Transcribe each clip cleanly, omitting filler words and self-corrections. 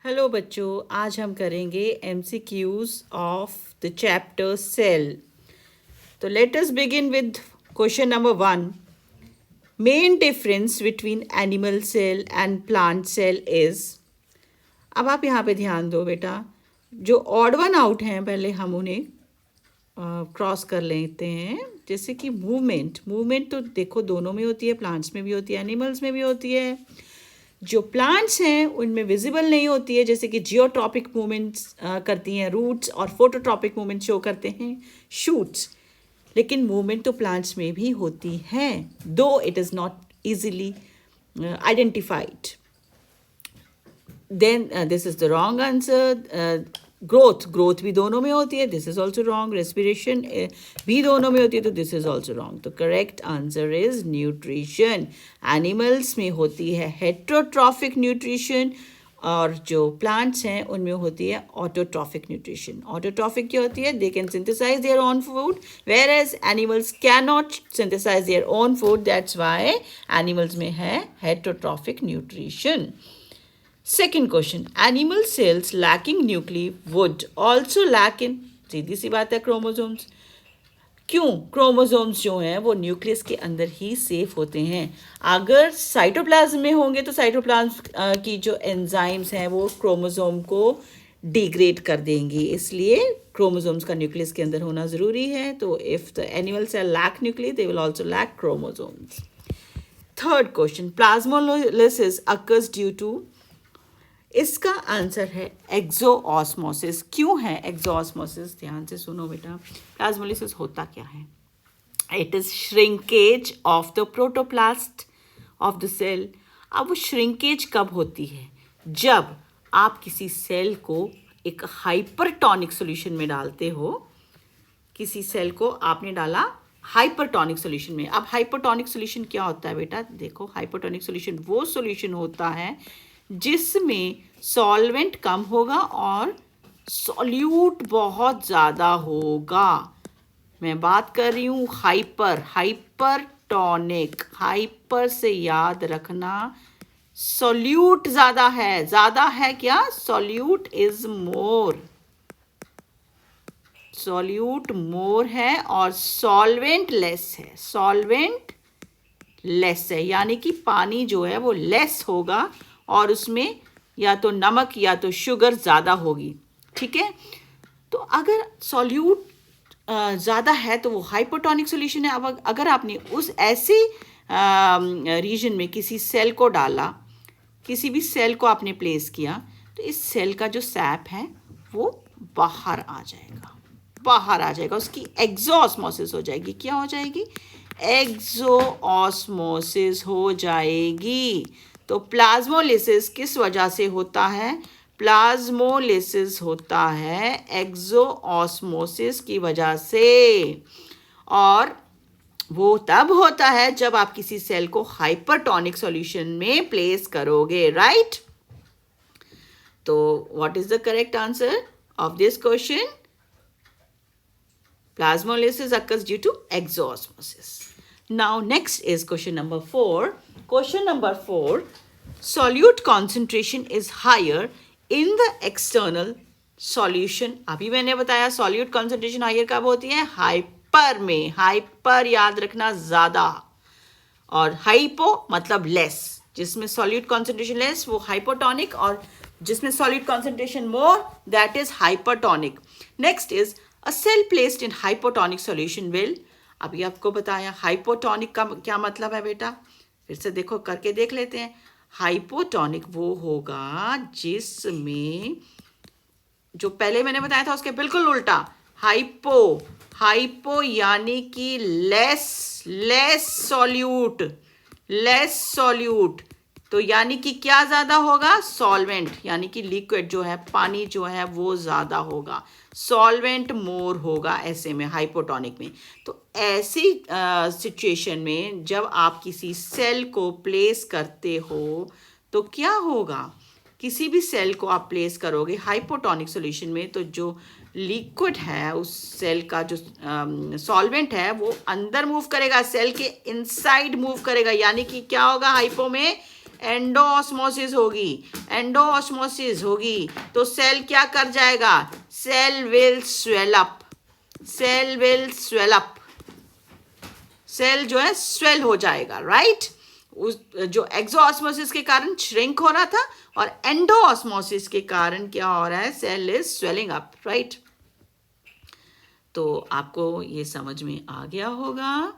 Hello बच्चों, आज हम करेंगे MCQs of the chapter cell. तो let us begin with question number 1। Main difference between animal cell and plant cell is. अब आप यहाँ पे ध्यान दो बेटा, जो ऑड वन आउट हैं पहले हम उन्हें क्रॉस कर लेते हैं। जैसे कि मूवमेंट मूवमेंट तो देखो दोनों में होती है, प्लांट्स में भी होती है, एनिमल्स में भी होती है। जो प्लांट्स हैं उनमें विजिबल नहीं होती है, जैसे कि जियोट्रॉपिक मूवमेंट्स करती हैं रूट्स, और फोटोट्रॉपिक मूवमेंट शो करते हैं शूट्स। लेकिन मूवमेंट तो प्लांट्स में भी होती है, though it is not easily identified. Then this is the wrong answer. Growth भी दोनों में होती है, this is also wrong. Respiration भी दोनों में होती है, तो दिस इज ऑल्सो रॉन्ग। तो correct answer is nutrition. Animals में होती है हेट्रोट्रॉफिक न्यूट्रिशन, और जो प्लांट्स हैं उनमें होती है ऑटोट्रॉफिक न्यूट्रिशन। ऑटोट्रॉफिक क्या होती है? They can synthesise their own food, whereas animals can not synthesise their own food. That's why animals में है heterotrophic nutrition. Second question, animal cells lacking nuclei would also lack in, सीधी सी बात है, chromosomes. क्यों? Chromosomes जो हैं वो nucleus के अंदर ही सेफ होते हैं। अगर साइटोप्लाज्म में होंगे तो साइटोप्लाज्म की जो एंजाइम्स हैं वो क्रोमोसोम को डिग्रेड कर देंगी, इसलिए क्रोमोसोम्स का न्यूक्लियस के अंदर होना ज़रूरी है। तो if the animal cell lack nuclei they will also lack chromosomes. Third question, plasmolysis occurs due to. इसका आंसर है एक्सोऑस्मोसिस। क्यों है एक्सोऑस्मोसिस? ध्यान से सुनो बेटा, प्लाज्मोलिसिस होता क्या है? It is shrinkage of the protoplast of the cell. अब वो श्रिंकेज कब होती है? जब आप किसी सेल को एक हाइपरटोनिक सॉल्यूशन में डालते हो। किसी सेल को आपने डाला हाइपरटोनिक सॉल्यूशन में। अब हाइपरटोनिक सॉल्यूशन क्या होता है बेटा? देखो, हाइपरटोनिक सॉल्यूशन वो सॉल्यूशन होता है जिसमें सॉल्वेंट कम होगा और सॉल्यूट बहुत ज़्यादा होगा। मैं बात कर रही हूँ हाइपरटोनिक। हाइपर से याद रखना, सॉल्यूट ज़्यादा है क्या? Solute is more. सॉल्यूट मोर है और सॉल्वेंट लेस है। सॉल्वेंट लेस है यानी कि पानी जो है वो लेस होगा और उसमें या तो नमक या तो शुगर ज़्यादा होगी। ठीक है, तो अगर सॉल्यूट ज़्यादा है तो वो हाइपोटोनिक सॉल्यूशन है। अब अगर आपने उस ऐसे रीजन में किसी सेल को डाला, किसी भी सेल को आपने प्लेस किया, तो इस सेल का जो सैप है वो बाहर आ जाएगा, उसकी एक्सोऑस्मोसिस हो जाएगी। क्या हो जाएगी? एक्सोऑस्मोसिस हो जाएगी। तो प्लाज्मोलिसिस किस वजह से होता है? प्लाज्मोलिसिस होता है एक्सोऑस्मोसिस की वजह से, और वो तब होता है जब आप किसी सेल को हाइपरटोनिक सॉल्यूशन में प्लेस करोगे, राइट? तो what is the correct answer of this question? Plasmolysis occurs due to exoosmosis. Now next is question number 4. Question number 4, solute concentration is higher in the external solution. अभी मैंने बताया solute concentration higher कब होती है? Hyper में। Hyper याद रखना ज़्यादा, और हाइपो मतलब लेस। जिसमें solute concentration लेस वो हाइपोटोनिक, और जिसमें solute concentration more that is hypertonic. Next is A cell placed in hypotonic solution will, अभी आपको बताया हाइपोटोनिक का क्या मतलब है बेटा, फिर से देखो करके देख लेते हैं। हाइपोटोनिक वो होगा जिसमें, जो पहले मैंने बताया था उसके बिल्कुल उल्टा, हाइपो यानी कि लेस सॉल्यूट। तो यानी कि क्या ज़्यादा होगा? सॉल्वेंट यानी कि लिक्विड जो है, पानी जो है वो ज़्यादा होगा, सॉल्वेंट मोर होगा ऐसे में, हाइपोटोनिक में। तो ऐसी सिचुएशन में जब आप किसी सेल को प्लेस करते हो तो क्या होगा? किसी भी सेल को आप प्लेस करोगे हाइपोटोनिक सॉल्यूशन में, तो जो लिक्विड है उस सेल का जो सॉल्वेंट है वो अंदर मूव करेगा, सेल के इनसाइड मूव करेगा। यानी कि क्या होगा? हाइपो में एंडोऑस्मोसिस होगी, एंडोऑस्मोसिस होगी तो सेल क्या कर जाएगा, cell will swell up, cell will swell up, cell जो है स्वेल हो जाएगा, राइट। उस जो एक्सोऑस्मोसिस के कारण श्रिंक हो रहा था और एंडोऑस्मोसिस के कारण क्या हो रहा है, cell is swelling up, right. तो आपको ये समझ में आ गया होगा।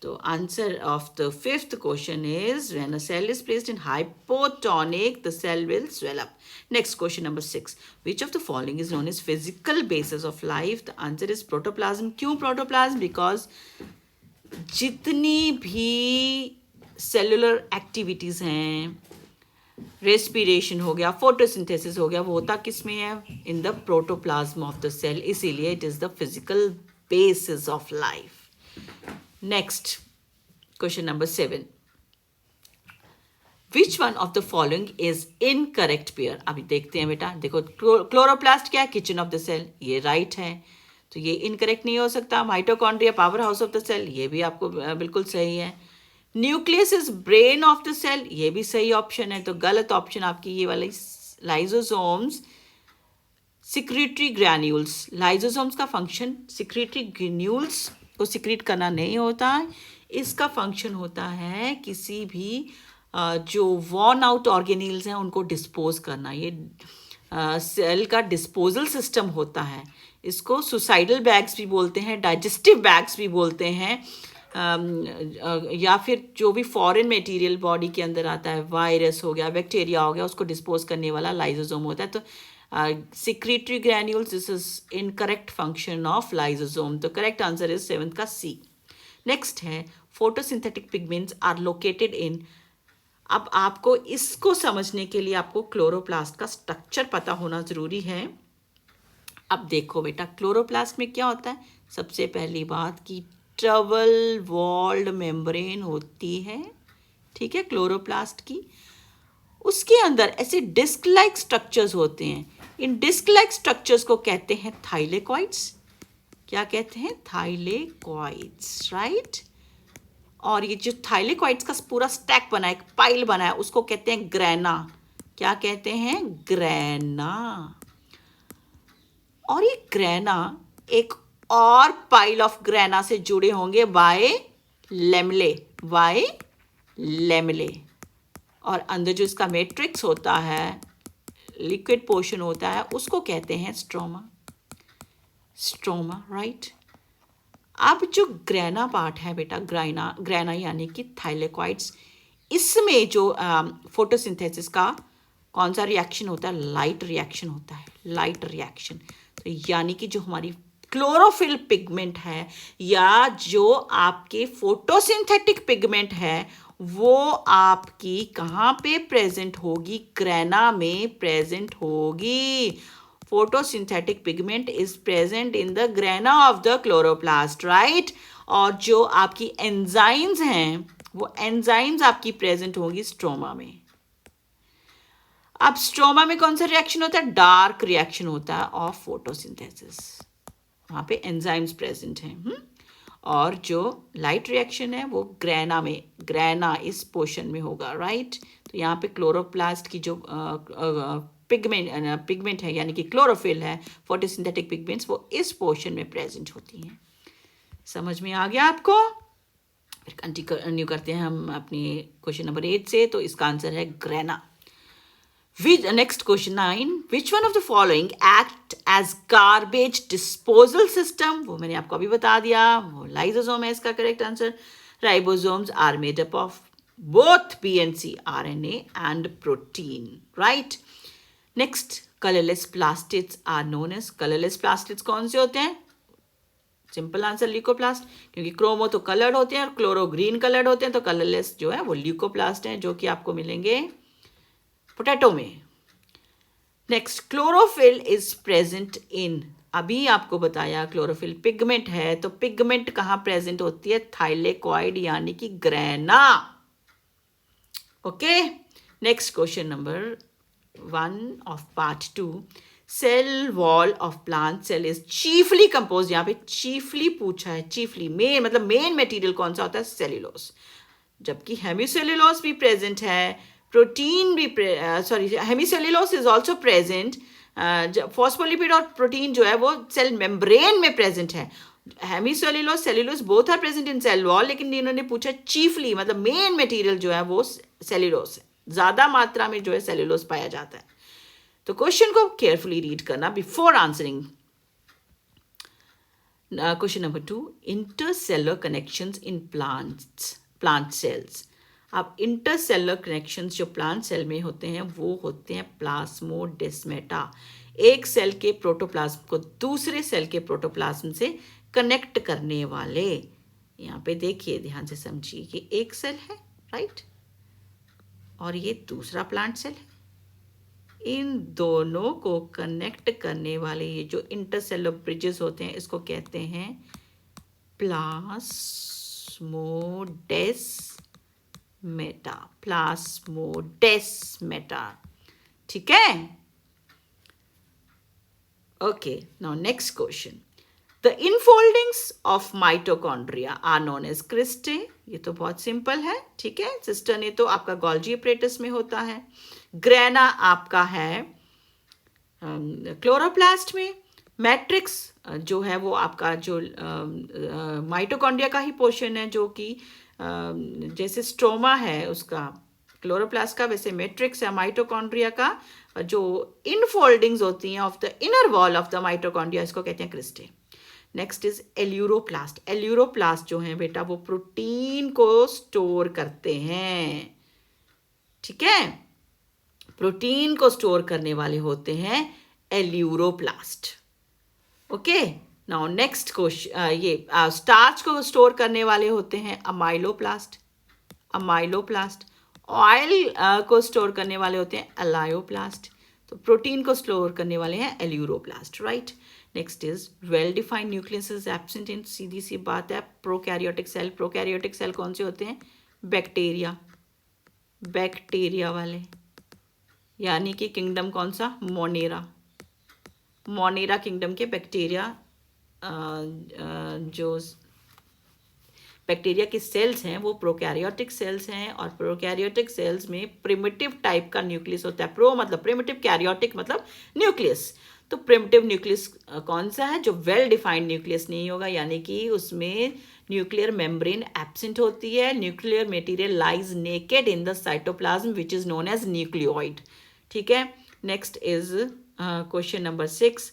तो answer of the fifth question is when a cell is placed in hypotonic the cell will swell up. Next question number 6, which of the following is known as physical basis of life? The answer is protoplasm. क्यों protoplasm? Because जितनी भी cellular activities हैं, respiration हो गया, photosynthesis हो गया, वो होता किस में है, in the protoplasm of the cell, इसीलिए it is the physical basis of life. Next question number 7, which one of the following is incorrect pair? अभी देखते हैं बेटा, देखो क्लोरोप्लास्ट क्या है, किचन ऑफ द सेल, ये राइट है, तो ये इनकरेक्ट नहीं हो सकता। Mitochondria power house of the cell, ये भी आपको बिल्कुल सही है। Nucleus is brain of the cell, ये भी सही ऑप्शन है। तो गलत ऑप्शन आपकी ये वाली, लाइजोसोम्स सिक्रीटरी ग्रैन्यूल्स। लाइजोसोम्स का फंक्शन सिक्रीटरी ग्रैन्यूल्स को सिक्रीट करना नहीं होता है, इसका फंक्शन होता है किसी भी जो वॉर्न आउट ऑर्गेनील्स हैं उनको डिस्पोज करना। ये सेल का डिस्पोजल सिस्टम होता है। इसको सुसाइडल बैग्स भी बोलते हैं, डाइजेस्टिव बैग्स भी बोलते हैं, या फिर जो भी फॉरेन मटेरियल बॉडी के अंदर आता है, वायरस हो गया, बैक्टीरिया हो गया, उसको डिस्पोज करने वाला लाइजोसोम होता है। तो secretory granules, this is incorrect function of lysosome. तो करेक्ट आंसर इज 7th का सी। नेक्स्ट है photosynthetic pigments are located in. अब आपको इसको समझने के लिए आपको क्लोरोप्लास्ट का स्ट्रक्चर पता होना जरूरी है। अब देखो बेटा, क्लोरोप्लास्ट में क्या होता है, सबसे पहली बात की ट्रबल वॉल्ड मेम्ब्रेन होती है, ठीक है, क्लोरोप्लास्ट की। उसके अंदर ऐसे डिस्क लाइक स्ट्रक्चर्स होते हैं। इन डिस्क लाइक स्ट्रक्चर्स को कहते हैं थाइलेकॉइड्स। क्या कहते हैं? Thylakoids, right. और ये जो थाइलेकॉइड्स का पूरा स्टैक बना है, एक पाइल बना है, उसको कहते हैं ग्रैना। क्या कहते हैं? ग्रैना। और ये ग्रैना एक और पाइल ऑफ ग्रैना से जुड़े होंगे बाय लेमले, बाय लेमले। और अंदर जो इसका मैट्रिक्स होता है, लिक्विड पोर्शन होता है, उसको कहते हैं स्ट्रोमा। Stroma, right. अब जो ग्रैना पार्ट है बेटा, ग्रैना यानी कि थाइलेकॉइड्स, इसमें जो फोटोसिंथेसिस का कौन सा रिएक्शन होता है? लाइट रिएक्शन होता है, लाइट रिएक्शन। तो यानी कि जो हमारी क्लोरोफिल पिगमेंट है या जो आपके फोटोसिंथेटिक पिगमेंट है, वो आपकी कहाँ पे प्रेजेंट होगी? ग्रैना में प्रेजेंट होगी। photosynthetic pigment is present in the grana of the chloroplast, right? और जो आपकी एंजाइम्स हैं, वो एंजाइम्स आपकी प्रेजेंट होंगी स्ट्रोमा में। अब स्ट्रोमा में कौन सा रिएक्शन होता है? डार्क रिएक्शन होता है ऑफ फोटोसिंथेसिस, वहाँ पे एंजाइम्स प्रेजेंट हैं। और जो लाइट रिएक्शन है वो ग्रैना में, ग्रैना इस पोर्शन में होगा, राइट। तो यहाँ पे क्लोरोप्लास्ट की जो पिगमेंट है यानी कि क्लोरोफिल है, फोटोसिंथेटिक पिगमेंट्स, वो इस पोर्शन में प्रेजेंट होती हैं। समझ में आ गया आपको? फिर कंटिन्यू करते हैं हम अपनी क्वेश्चन नंबर 8 से। तो इसका आंसर है grana. Next question 9, which one of the following act as garbage disposal system? वो मैंने आपको अभी बता दिया, वो लाइसोसोम है इसका correct answer. Ribosomes are made up of both P and C, RNA and protein, right? Next, colorless plastids are known as, colorless plastids कौन से होते हैं? सिंपल आंसर ल्यूकोप्लास्ट, क्योंकि क्रोमो तो कलर्ड होते हैं और क्लोरो ग्रीन कलर्ड होते हैं, तो कलरलेस जो है वो ल्यूकोप्लास्ट हैं, जो कि आपको मिलेंगे पोटैटो में। Next, chlorophyll is present in, अभी आपको बताया क्लोरोफिल पिगमेंट है, तो पिगमेंट कहाँ प्रेजेंट होती है? थाइलेकॉइड यानी कि grana. Okay, next question number 1 of part 2, cell wall of plant cell is chiefly compose, यहाँ पे चीफली पूछा है, चीफली मेन मतलब मेन मटेरियल कौन सा होता है? सेल्यूलोज। जबकि हेमिसेल्यूलोज भी प्रेजेंट है, प्रोटीन भी sorry hemicellulose is also present. Phospholipid और प्रोटीन जो है वो सेल मेम्ब्रेन में प्रेजेंट है। Hemicellulose cellulose both are present in cell wall, लेकिन इन्होंने पूछा चीफली मतलब मेन मटेरियल जो है वो सेल्यूलोस है, ज़्यादा मात्रा में जो है सेल्यूलोस पाया जाता है। तो क्वेश्चन को केयरफुली रीड करना before answering. Question number 2, intercellular connections in plant cells. अब इंटरसेलुलर कनेक्शंस जो प्लांट सेल में होते हैं वो होते हैं प्लाज्मोडेस्माटा। एक सेल के प्रोटोप्लाज्म को दूसरे सेल के प्रोटोप्लाज्म से कनेक्ट करने वाले। यहाँ पे देखिए, ध्यान से समझिए कि एक सेल है, राइट, और ये दूसरा प्लांट सेल है। इन दोनों को कनेक्ट करने वाले ये जो इंटरसेलुलर ब्रिजेस होते हैं इसको कहते हैं प्लाज्मोडेस्माटा। प्लाज्मोडेस्माटा, ठीक है। Okay, now next question. The infoldings of mitochondria are known as cristae. ये तो बहुत सिंपल है, ठीक है। सिस्टर ने तो आपका गोल्जी अपरेटस में होता है, ग्रेना आपका है क्लोरोप्लास्ट में, मैट्रिक्स जो है वो आपका जो माइटोकॉन्ड्रिया का ही पोर्शन है, जो कि जैसे स्ट्रोमा है उसका क्लोरोप्लास्ट का, वैसे मैट्रिक्स है माइटोकॉन्ड्रिया का। जो इनफोल्डिंग्स होती हैं of the inner wall of the mitochondria, इसको कहते हैं cristae. Next is aleuroplast. Aleuroplast जो है बेटा वो प्रोटीन को स्टोर करते हैं, ठीक है। प्रोटीन को स्टोर करने वाले होते हैं aleuroplast. Okay, now next question, ये स्टार्च को स्टोर करने वाले होते हैं अमाइलोप्लास्ट। अमाइलोप्लास्ट। ऑयल को स्टोर करने वाले होते हैं अलायोप्लास्ट। तो प्रोटीन को स्टोर करने वाले हैं aleuroplast, right. Next is well defined nucleus is absent in, सीधी सी बात है, प्रोकैरियोटिक सेल। प्रोकैरियोटिक सेल कौन से होते हैं? बैक्टीरिया, बैक्टीरिया वाले, यानी कि किंगडम कौन सा? मोनेरा। मोनेरा किंगडम के बैक्टीरिया जो बैक्टीरिया की सेल्स हैं वो प्रोकैरियोटिक सेल्स हैं, और प्रोकैरियोटिक सेल्स में प्रिमिटिव टाइप का न्यूक्लियस होता है। प्रो मतलब प्रिमिटिव, कैरियोटिक मतलब न्यूक्लियस। तो प्रिमिटिव न्यूक्लियस कौन सा है? जो वेल डिफाइंड न्यूक्लियस नहीं होगा, यानी कि उसमें न्यूक्लियर मेम्ब्रेन एब्सेंट होती है। Nuclear material lies naked in the cytoplasm which is known as nucleoid, ठीक है। Next is question number 6,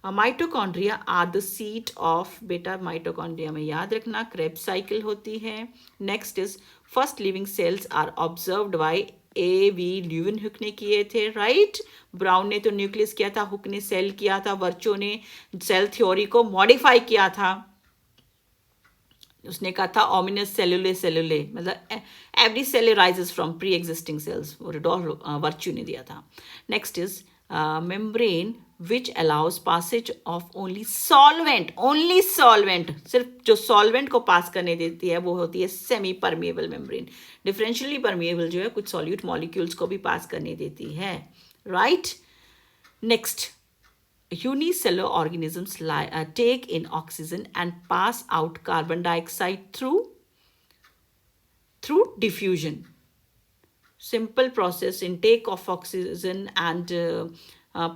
mitochondria are the seat of, बेटा माइटोकॉन्ड्रिया में याद रखना क्रेब्स साइकिल होती है। Next is first living cells are observed by A.V. Leeuwenhoek ने किए थे, राइट। ब्राउन ने तो न्यूक्लियस किया था, हुक ने सेल किया था, वर्चो ने सेल थ्योरी को मॉडिफाई किया था। उसने कहा था ओमिनस सेलुले सेलुले, मतलब every cell arises from pre existing cells, वो रिडोल्फ वर्च्यू ने दिया था। Next is membrane which allows passage of only solvent, only solvent, सिर्फ जो सॉल्वेंट को पास करने देती है वो होती है semi permeable membrane. Differentially permeable जो है कुछ सॉल्यूट मॉलिक्यूल्स को भी पास करने देती है, right. Next, unicellular organisms take in oxygen and pass out carbon dioxide through diffusion. Simple process, intake of oxygen and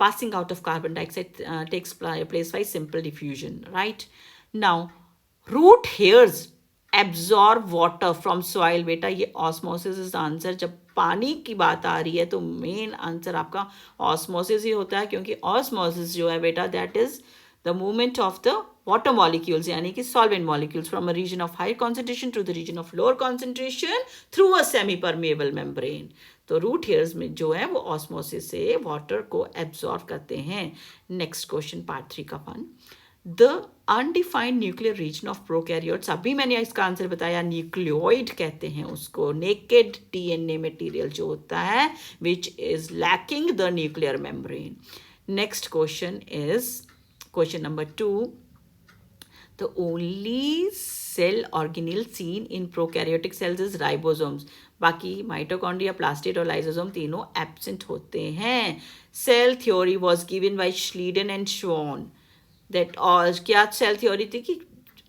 passing out of carbon dioxide takes place by simple diffusion, right. Now, root hairs absorb water from soil, बेटा ये osmosis is answer. जब पानी की बात आ रही है तो main answer आपका ऑस्मोसिस ही होता है, क्योंकि ऑस्मोसिस जो है बेटा that is the movement of the water molecules, यानी कि solvent molecules from a region of high concentration to the region of lower concentration through a semi permeable membrane. तो रूट हेयर्स में जो है वो ऑस्मोसिस से वाटर को absorb करते हैं। नेक्स्ट क्वेश्चन पार्ट 3 का फन, the undefined nuclear region of prokaryotes, अभी मैंने इसका आंसर बताया, न्यूक्लियोइड कहते हैं उसको, नेकेड डीएनए मटेरियल जो होता है which is lacking the nuclear membrane. Next question is question number 2, the only cell organelle seen in prokaryotic cells is ribosomes. बाकी माइटोकॉन्ड्रिया, प्लास्टिड और लाइसोसोम तीनों एब्सेंट होते हैं। Cell theory was given by Schleiden and Schwann, that और क्या cell theory थी कि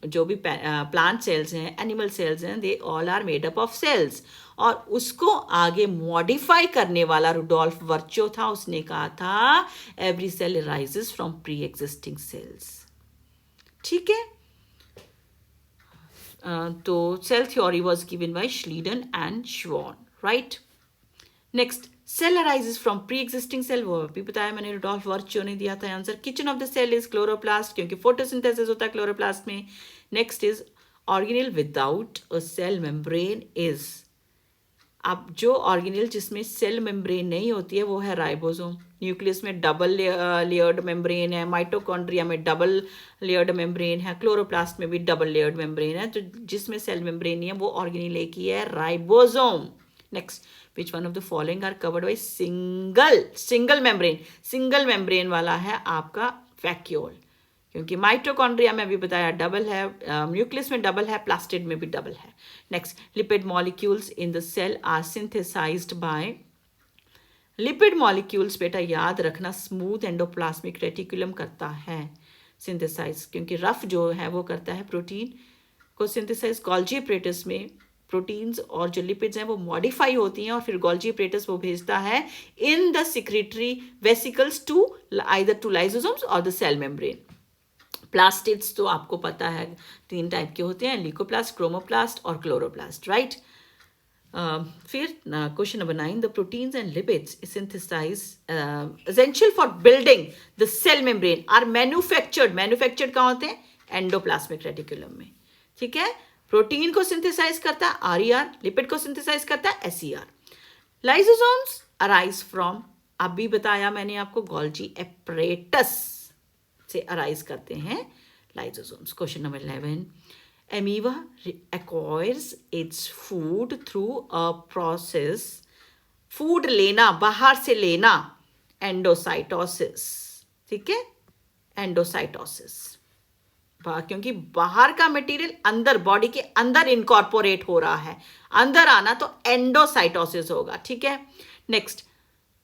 जो भी प्लांट सेल्स हैं, एनिमल सेल्स हैं, they all are made up of cells, और उसको आगे मॉडिफाई करने वाला रुडोल्फ वर्चो था, उसने कहा था every cell arises from pre existing cells. ठीक है, तो cell theory was given by Schleiden and Schwann, right. Next, cell arises from pre existing cell, वो भी बताया मैंने, रुडोल्फ वर्चो ने दिया था answer. Kitchen of the cell is chloroplast, क्योंकि फोटोसिंथेसिस होता है क्लोरोप्लास्ट में। Next is organelle without a cell membrane is, अब जो ऑर्गेनेल जिसमें सेल मेम्ब्रेन नहीं होती है वो है राइबोसोम। न्यूक्लियस में डबल लेयर्ड मेम्ब्रेन है, माइटोकॉन्ड्रिया में डबल लेयर्ड मेम्ब्रेन है, क्लोरोप्लास्ट में भी डबल लेयर्ड मेम्ब्रेन है। तो जिसमें सेल मेम्ब्रेन नहीं है वो ऑर्गेनेल एक ही है, ribosome. Next, which one of the following are covered by single membrane, single membrane वाला है आपका वैक्यूल, क्योंकि माइटोकॉन्ड्रिया में भी बताया डबल है, न्यूक्लियस में डबल है, प्लास्टिड में भी डबल है। Next, lipid molecules in the cell are synthesised by, lipid molecules बेटा याद रखना स्मूथ एंडोप्लाज्मिक रेटिकुलम करता है सिंथेसाइज, क्योंकि रफ जो है वो करता है प्रोटीन को सिंथेसाइज। गोल्जी एपरेटस में प्रोटीन्स और जो लिपिड्स हैं वो मॉडिफाई होती हैं और फिर गोल्जी एपरेटस वो भेजता है in the secretory vesicles to either to lysosomes और द सेल मेम्ब्रेन। प्लास्टिड्स तो आपको पता है 3 टाइप के होते हैं, ल्यूकोप्लास्ट, क्रोमोप्लास्ट और क्लोरोप्लास्ट, राइट। फिर question number 9, the proteins and lipids synthesise essential for building the cell membrane are manufactured कहाँ होते हैं, एंडोप्लाज्मिक रेटिकुलम में। ठीक है, प्रोटीन को सिंथेसाइज करता है आरईआर, लिपिड को सिंथेसाइज करता है एसईआर। लाइसोसोम्स अराइज फ्रॉम, अभी बताया मैंने आपको, गोल्जी एपरेटस से अराइज करते हैं lysosomes. Question number 11, amoeba acquires its food through a process, food लेना, बाहर से लेना, एंडोसाइटोसिस। ठीक है, एंडोसाइटोसिस, क्योंकि बाहर का मटेरियल अंदर बॉडी के अंदर इनकॉर्पोरेट हो रहा है, अंदर आना तो एंडोसाइटोसिस होगा। ठीक है, next,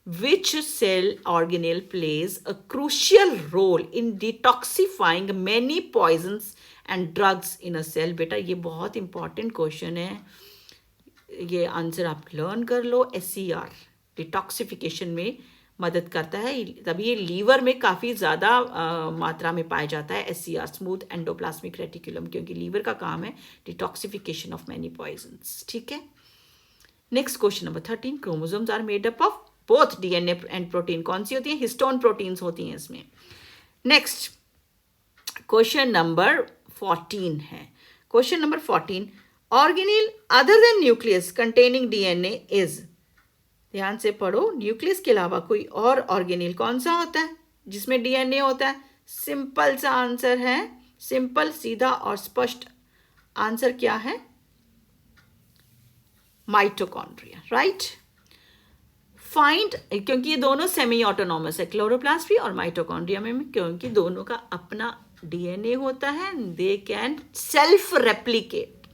which cell organelle plays a crucial role in detoxifying many poisons and drugs in a cell। बेटा ये बहुत इंपॉर्टेंट क्वेश्चन है, ये आंसर आप लर्न कर लो। SCR डिटॉक्सिफिकेशन में मदद करता है, तभी ये लीवर में काफ़ी ज़्यादा मात्रा में पाया जाता है SCR, स्मूथ एंडोप्लाज्मिक रेटिकुलम, क्योंकि लीवर का काम है डिटॉक्सिफिकेशन ऑफ मैनी पॉइजन्स। ठीक है, next question number 13, chromosomes are made up of both DNA and protein, कौन सी होती है, हिस्टोन प्रोटीन्स होती हैं इसमें। नेक्स्ट क्वेश्चन नंबर 14 है, question number 14, organelle other than nucleus containing DNA is, ध्यान से पढ़ो, न्यूक्लियस के अलावा कोई और ऑर्गेनेल कौन सा होता है जिसमें डीएनए होता है। सिंपल सा आंसर है, सिंपल, सीधा और स्पष्ट आंसर क्या है, माइटोकॉन्ड्रिया, राइट। फाइंड, क्योंकि ये दोनों सेमी ऑटोनॉमस है, क्लोरोप्लास्ट भी और माइटोकॉन्ड्रिया में, क्योंकि दोनों का अपना डीएनए होता है, they can self replicate.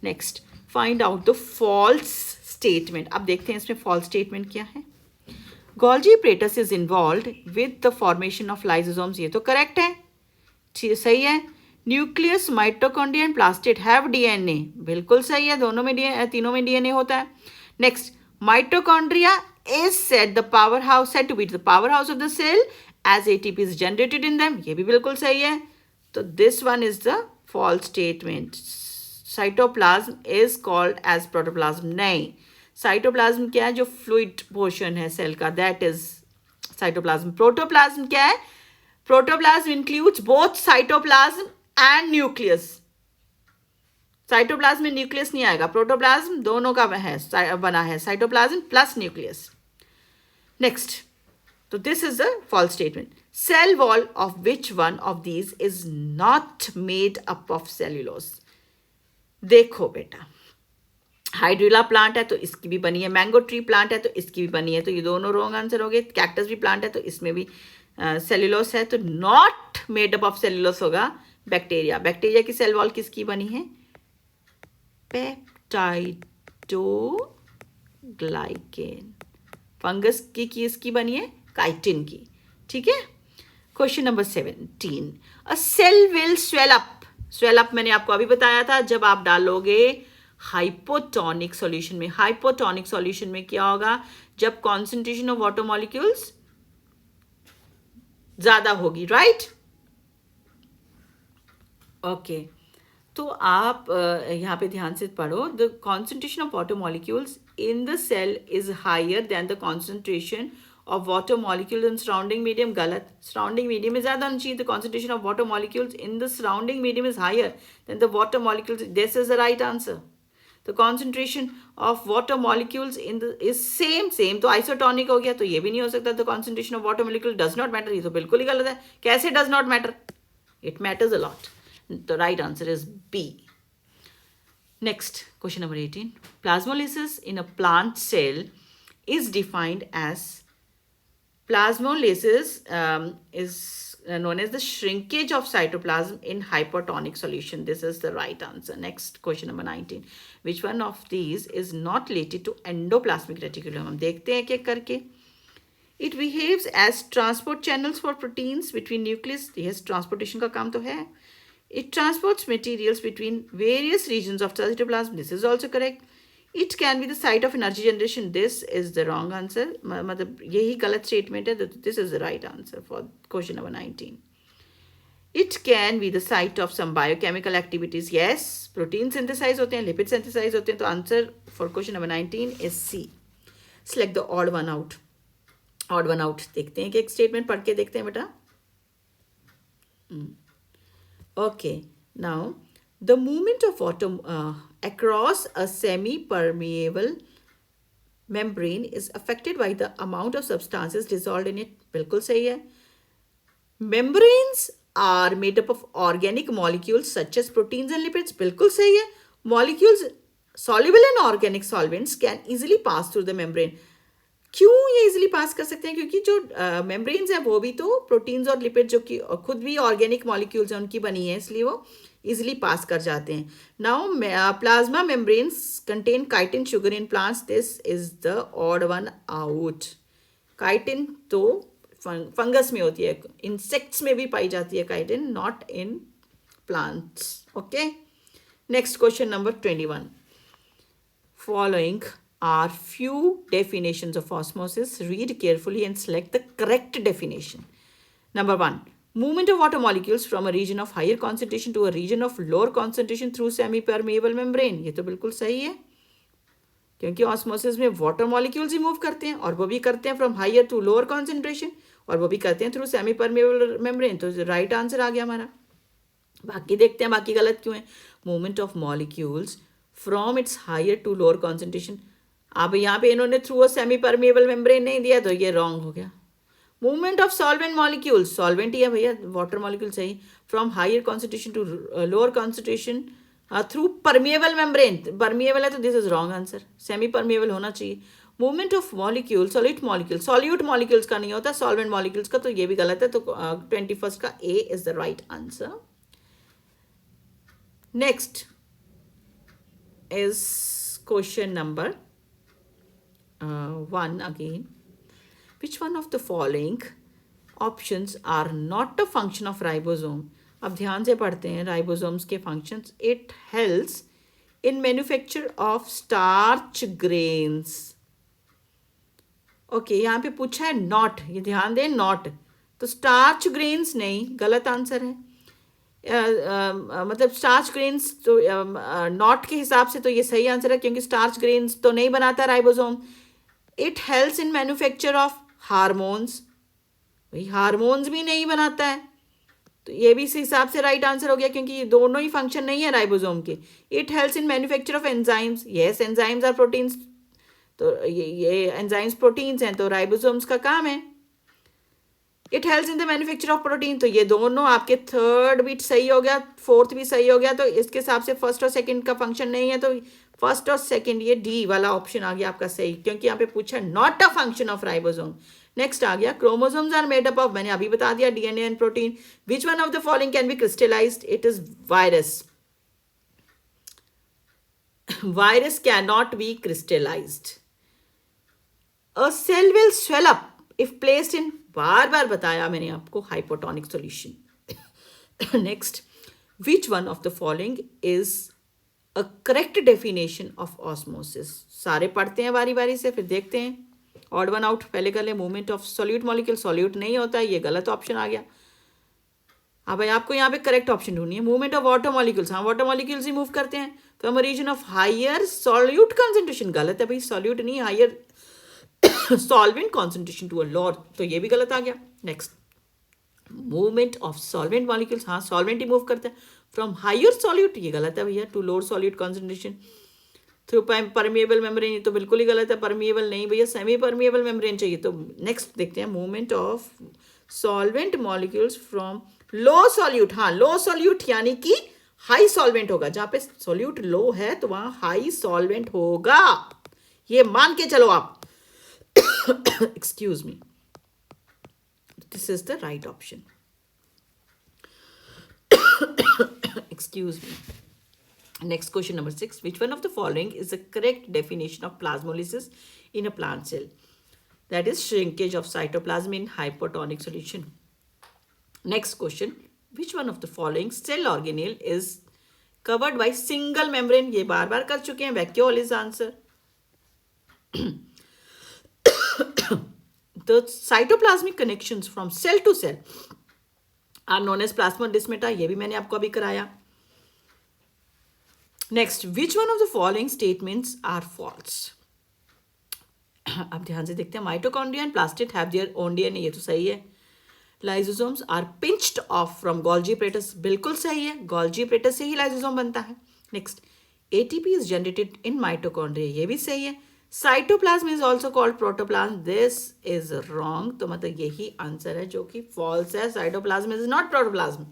Next, find out the false statement. अब देखते हैं इसमें फॉल्स स्टेटमेंट क्या है। Golgi apparatus is involved with the formation of lysosomes, ये तो करेक्ट है, सही है। Nucleus, mitochondria and plastid have DNA, बिल्कुल सही है, दोनों में तीनों में डीएनए होता है। Next, mitochondria is said to be the powerhouse of the cell as ATP is generated in them, ये भी बिल्कुल सही है। तो this one is the false statement। cytoplasm is called as protoplasm, नहीं, cytoplasm क्या है, जो fluid portion है सेल का, that is cytoplasm। protoplasm क्या है, protoplasm includes both cytoplasm and nucleus। Cytoplasm में न्यूक्लियस नहीं आएगा, प्रोटोप्लाज्म दोनों का है, बना है, साइटोप्लाज्म प्लस न्यूक्लियस। नेक्स्ट, तो this is the false statement. Cell wall of which one of these is not made up of cellulose. देखो बेटा, हाइड्रिला प्लांट है तो इसकी भी बनी है, मैंगो ट्री प्लांट है तो इसकी भी बनी है, तो ये दोनों रॉन्ग आंसर हो गए। कैक्टस भी प्लांट है तो इसमें भी सेल्यूलोस है, तो not made up of cellulose होगा बैक्टीरिया। बैक्टीरिया की सेल वॉल किसकी बनी है, पेप्टाइडोग्लाइकेन। फंगस की किसकी बनी है, काइटिन की। ठीक है, question number 17, a cell will swell up. Swell up मैंने आपको अभी बताया था, जब आप डालोगे हाइपोटोनिक सॉल्यूशन में, हाइपोटोनिक सॉल्यूशन में क्या होगा, जब कॉन्सेंट्रेशन ऑफ वाटर मॉलिक्यूल्स ज्यादा होगी, राइट। ओके, तो आप यहाँ पे ध्यान से पढ़ो, the concentration of water molecules in the cell is higher than the concentration of water molecule in surrounding medium. गलत, सराउंडिंग मीडियम में ज़्यादा होनी चाहिए। The concentration of water molecules in the surrounding medium is higher than the water molecules, this is the right answer. The concentration of water molecules in the is same, same तो isotonic हो गया, तो ये भी नहीं हो सकता। The concentration of water molecule does not matter, ये तो बिल्कुल ही गलत है। कैसे does not matter, it matters a lot. The right answer is B. Next, question number 18. Plasmolysis in a plant cell is defined as, plasmolysis is known as the shrinkage of cytoplasm in hypertonic solution. This is the right answer. Next, question number 19. Which one of these is not related to endoplasmic reticulum? हम देखते हैं एक-एक करके. It behaves as transport channels for proteins between nucleus. Yes, transportation का काम तो है. It transports materials between various regions of cytoplasm. This is also correct. It can be the site of energy generation. This is the wrong answer. मतलब यही गलत statement है. This is the right answer for question number 19. It can be the site of some biochemical activities. Yes, protein synthesize होते हैं, lipid synthesize होते हैं. तो answer for question number 19 is C. Select the odd one out. Odd one out देखते हैं कि एक statement पढ़ के देखते हैं बेटा. Okay, now the movement of water across a semi-permeable membrane is affected by the amount of substances dissolved in it. बिल्कुल सही है. Membranes are made up of organic molecules such as proteins and lipids. बिल्कुल सही है. Molecules soluble in organic solvents can easily pass through the membrane. क्यों ये easily pass कर सकते हैं, क्योंकि जो मेम्ब्रेन्स हैं वो भी तो प्रोटीन्स और लिपिड जो कि खुद भी ऑर्गेनिक मॉलिक्यूल्स हैं उनकी बनी है, इसलिए वो इजिली पास कर जाते हैं. Now plasma membranes contain chitin sugar in plants. This is the odd one out. Chitin तो फंगस में होती है, इंसेक्ट्स में भी पाई जाती है chitin, not in plants. Okay, next question number 21. Following are few definitions of osmosis. Read carefully and select the correct definition. Number 1. Movement of water molecules from a region of higher concentration to a region of lower concentration through semi-permeable membrane. ये तो बिल्कुल सही है, क्योंकि osmosis में water molecules ही move करते हैं, और वो भी करते हैं from higher to lower concentration, और वो भी करते हैं थ्रू सेमी परमेबल मेम्ब्रेन. तो राइट आंसर आ गया हमारा. बाकी देखते हैं बाकी गलत क्यों है. Movement of molecules from its higher to lower concentration. अब यहाँ पे इन्होंने through a semi permeable membrane नहीं दिया, तो ये रॉन्ग हो गया. Movement of solvent molecules, solvent ही है भैया, वाटर मॉलिक्यूल सही. From higher concentration to lower concentration through permeable membrane. Permeable है तो this is wrong answer. Semi permeable होना चाहिए. Movement of molecule, solid molecule, solute molecules का नहीं होता, सॉल्वेंट मॉलिक्यूल्स का, तो ये भी गलत है. तो 21 का A is the right answer. Next is question number 1 again. Which one of the following options are not a function of ribosome? अब ध्यान से पढ़ते हैं राइबोसोम्स के functions. It helps in manufacture of starch grains. Okay, यहाँ पे पूछा है नॉट, ये ध्यान दें, नॉट. तो स्टार्च ग्रेन्स नहीं, गलत आंसर है. मतलब स्टार्च ग्रेन्स तो नॉट के हिसाब से तो ये सही आंसर है, क्योंकि स्टार्च ग्रेन्स तो नहीं बनाता ribosome. It helps in manufacture of hormones, भाई हार्मोन्स भी नहीं बनाता है, तो ये भी इस हिसाब से राइट आंसर हो गया, क्योंकि ये दोनों ही फंक्शन नहीं है राइबोसोम के. It helps in manufacture of enzymes. Yes, enzymes are proteins, तो ये एंजाइम्स प्रोटीन्स हैं, तो राइबोसोम्स का काम है. It helps in the manufacture of protein, तो ये दोनों आपके थर्ड भी सही हो गया, फोर्थ भी सही हो गया. तो इसके हिसाब से फर्स्ट और सेकंड का फंक्शन नहीं है, तो फर्स्ट और सेकंड ये डी वाला ऑप्शन आ गया आपका सही, क्योंकि यहाँ पे पूछा not a function of ribosome. Next आ गया chromosomes are made up of, मैंने अभी बता दिया, DNA and protein. Which one of the following can be crystallized? It is virus. Virus can not be crystallized. A cell will swell up if placed in, बार बार बताया मैंने आपको, hypotonic solution. Next, which one of the following is a correct definition of osmosis. सारे पढ़ते हैं बारी बारी से, फिर देखते हैं। ऑड वन आउट पहले कर ले। Movement of solute molecule, solute नहीं होता है, ये गलत ऑप्शन आ गया। हाँ भाई, आपको यहाँ पे करेक्ट ऑप्शन ढूंढनी है। मूवमेंट ऑफ वाटर मॉलिक्यूल्स, हाँ वाटर मॉलिक्यूल्स ही मूव करते हैं। From a region of higher solute concentration, गलत है भाई, सॉल्यूट नहीं, higher solvent concentration to a lower, तो ये भी गलत आ गया। Next, movement of solvent molecules, हाँ सॉल्वेंट ही मूव करते हैं। फ्रॉम हायर सॉल्यूट, ये गलत है भैया, to lower solute concentration. Through permeable membrane, ये तो बिल्कुल ही गलत है, परमिएबल नहीं भैया, सेमी परमिएबल मेम्ब्रेन चाहिए। तो नेक्स्ट देखते हैं, movement of solvent molecules from low solute, हाँ लो सॉल्यूट यानी कि हाई सॉल्वेंट होगा। जहाँ पे सॉल्यूट लो है तो वहाँ हाई सॉल्वेंट होगा, ये मान के चलो आप। Excuse me, this is the right option. Excuse me. Next, question number 6. Which one of the following is the correct definition of plasmolysis in a plant cell? That is shrinkage of cytoplasm in hypotonic solution. Next question. Which one of the following cell organelle is covered by single membrane? ये बार बार कर चुके हैं, vacuole is answer. The cytoplasmic connections from cell to cell are known as plasmodesmata, ये भी मैंने आपको अभी कराया। Next, which one of the following statements are false? अब ध्यान से देखते हैं। Mitochondria and plastid have their own DNA, ये तो सही है। Lysosomes are pinched off from Golgi apparatus, बिल्कुल सही है, गोल्जी एपरेटस से ही लाइसोसोम बनता है। Next, ATP is generated in mitochondria, ये भी सही है। Cytoplasm is also called protoplasm, this is wrong, तो मतलब यही आंसर है जो कि फॉल्स है। Cytoplasm is not protoplasm.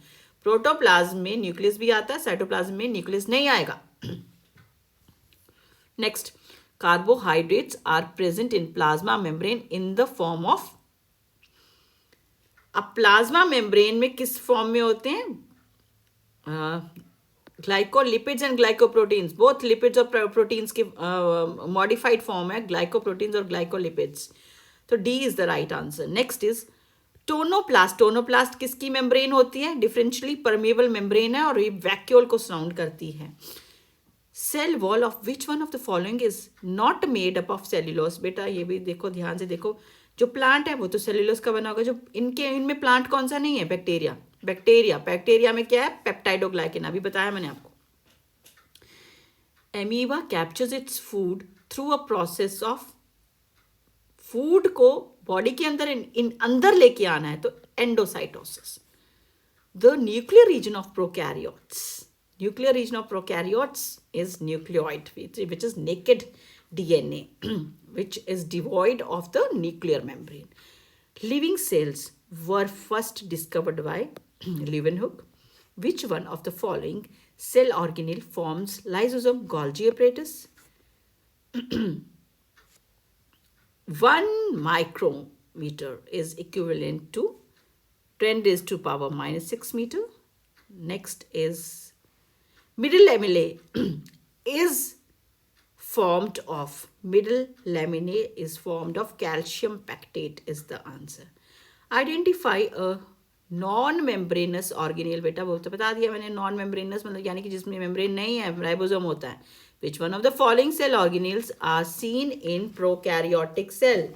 Protoplasm में न्यूक्लियस भी आता है, साइटोप्लाज्म में न्यूक्लियस नहीं आएगा। Next, carbohydrates are present in plasma membrane in the form of. अब प्लाज्मा मेम्ब्रेन में किस फॉर्म में होते हैं? Glycolipids and glycoproteins, both lipids और प्रोटीन्स के मॉडिफाइड फॉर्म है ग्लाइकोप्रोटीन्स और ग्लाइकोलिपिड्स, तो D is the right answer. Next is tonoplast. Tonoplast किसकी मेम्ब्रेन होती है? डिफरेंशियली परमेबल मेम्ब्रेन है और ये वैक्यूल को सराउंड करती है। Cell wall of which one of the following is not made up of cellulose? बेटा ये भी देखो, ध्यान से देखो, जो प्लांट है वो तो सेल्यूलोस का बना होगा, जो इनमें प्लांट कौन सा नहीं है? बैक्टीरिया। बैक्टीरिया में क्या है? पेप्टाइडोग्लाइकेन, अभी बताया मैंने आपको। Amoeba captures its food through a process of, food को बॉडी के अंदर अंदर लेके आना है तो endocytosis. The nuclear region of prokaryotes, nuclear region of prokaryotes is nucleoid, which is naked DNA, which is devoid of the nuclear membrane. Living cells were first discovered by Leeuwenhoek. Which one of the following cell organelle forms lysosome? Golgi apparatus. 1 micrometer is equivalent to 10 raised to power minus 6 meter. Next is middle lamellae is formed of, middle laminae is formed of calcium pactate is the answer. Identify a non-membranous organelle, बेटा वो तो बता दिया मैंने, non-membranous मतलब यानी कि जिसमें मेम्ब्रेन नहीं है, राइबोसोम होता है। Which one of the following cell organelles are seen in prokaryotic cell?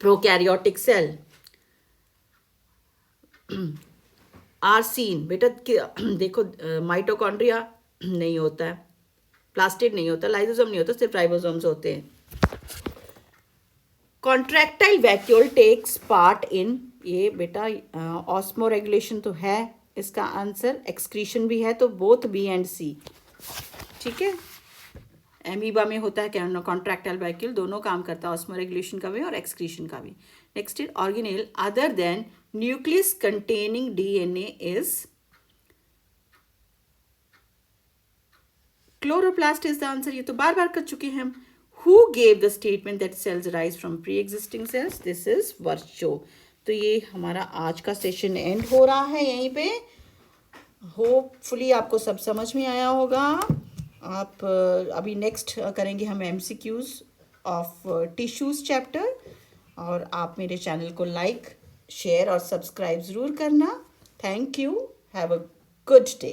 Prokaryotic cell are seen, बेटा देखो, माइटोकॉन्ड्रिया नहीं होता है, प्लास्टिड नहीं होता, लाइसोसोम नहीं होता, सिर्फ राइबोसोम्स होते हैं। Contractile vacuole takes part in, ये बेटा ऑस्मो रेगुलेशन तो है इसका आंसर, एक्सक्रीशन भी है, तो बोथ बी एंड सी, ठीक है। एमीबा में होता है क्या? कॉन्ट्रैक्टाइल वैक्यूल, दोनों काम करता है, ऑस्मो रेगुलेशन का भी और एक्सक्रीशन का भी। Next is organelle other than nucleus containing DNA is chloroplast is the answer, ये तो बार बार कर चुके हैं हम। Who gave the statement that cells arise from pre-existing cells? This is Virchow। तो ये हमारा आज का सेशन एंड हो रहा है यहीं पे। होपफुली आपको सब समझ में आया होगा। आप अभी नेक्स्ट करेंगे हम MCQs ऑफ टिश्यूज चैप्टर, और आप मेरे चैनल को लाइक, शेयर और सब्सक्राइब ज़रूर करना। Thank you, have a good day.